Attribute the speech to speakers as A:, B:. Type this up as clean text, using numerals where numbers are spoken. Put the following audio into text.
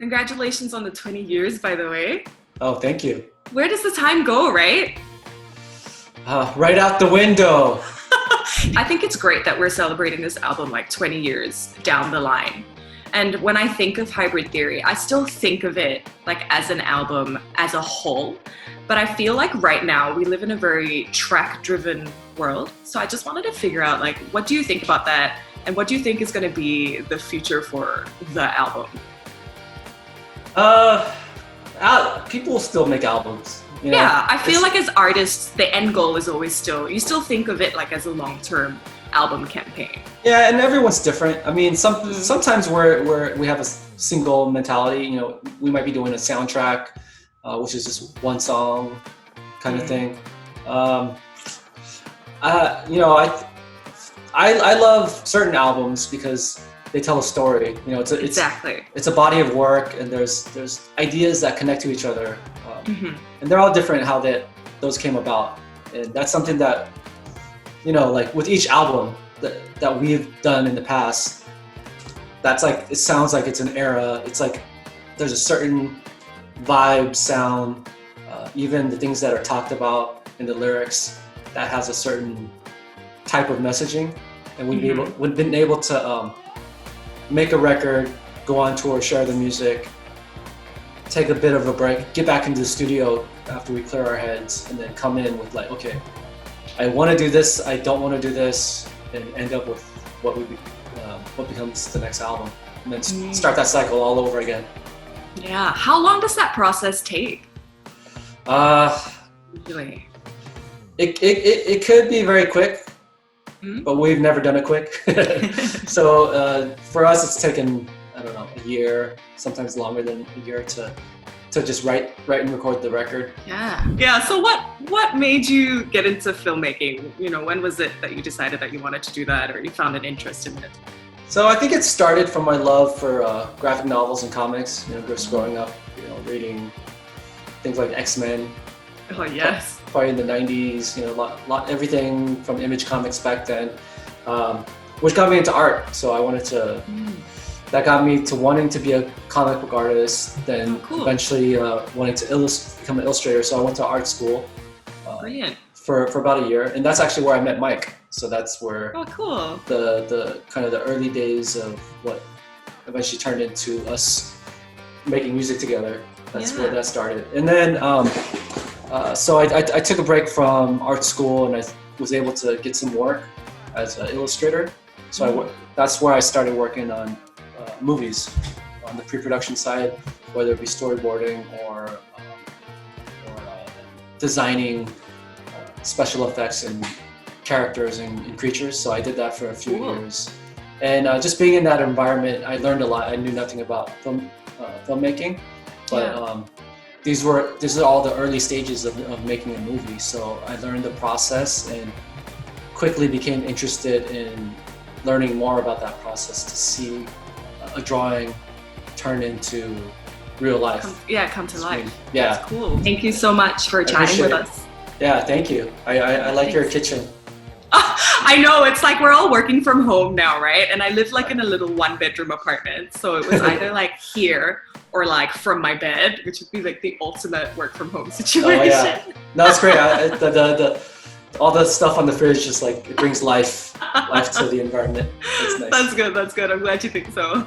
A: Congratulations on the 20 years, by the way.
B: Oh, thank you.
A: Where does the time go, right?
B: Right out the window.
A: I think it's great that we're celebrating this album like 20 years down the line. And when I think of Hybrid Theory, I still think of it like as an album as a whole. But I feel like right now we live in a very track-driven world. So I just wanted to figure out like, what do you think about that? And what do you think is going to be the future for the album?
B: People still make albums. You know?
A: Yeah, I feel like as artists, the end goal is always you still think of it like as a long-term album campaign.
B: Yeah, and everyone's different. I mean, sometimes we have a single mentality. You know, we might be doing a soundtrack, which is just one song kind of thing. You know, I love certain albums because they tell a story. You know, it's a body of work, and there's ideas that connect to each other, and they're all different how those came about. And that's something that, you know, like with each album that we've done in the past, that's like, it sounds like it's an era. It's like there's a certain vibe, sound, even the things that are talked about in the lyrics that has a certain type of messaging. And we've been able to make a record, go on tour, share the music, take a bit of a break, get back into the studio after we clear our heads, and then come in with like, okay, I want to do this, I don't want to do this, and end up with what becomes the next album, and then start that cycle all over again.
A: Yeah. How long does that process take? Usually.
B: It could be very quick, but we've never done it quick. So for us, it's taken, I don't know, a year, sometimes longer than a year to just write and record the record. Yeah. So what made you get into filmmaking? You know, when was it that you decided that you wanted to do that, or you found an interest in it? So I think it started from my love for graphic novels and comics. You know, just growing up, you know, reading things like X-Men.
A: Oh yes.
B: Probably in the 90s, you know, everything from Image Comics back then, which got me into art. So I wanted to. That got me to wanting to be a comic book artist, then eventually wanting to become an illustrator. So I went to art school.
A: Brilliant.
B: For about a year, and that's actually where I met Mike. So that's where the kind of the early days of what eventually turned into us making music together. That's where that started. And then so I took a break from art school, and I was able to get some work as an illustrator. So that's where I started working on movies on the pre-production side, whether it be storyboarding or designing special effects and characters and creatures. So I did that for a few years, and just being in that environment, I learned a lot. I knew nothing about filmmaking, but these are all the early stages of making a movie. So I learned the process and quickly became interested in learning more about that process to see a drawing turn into real life. Come to life. Yeah. That's cool.
A: Thank you so much for chatting with us.
B: Yeah, thank you. I like your kitchen.
A: I know, it's like we're all working from home now, right? And I live like in a little 1-bedroom apartment. So it was either like here or like from my bed, which would be like the ultimate work from home situation.
B: Oh, yeah. No, it's great. All the stuff on the fridge just like, it brings life to the environment. It's nice.
A: That's good. I'm glad you think so.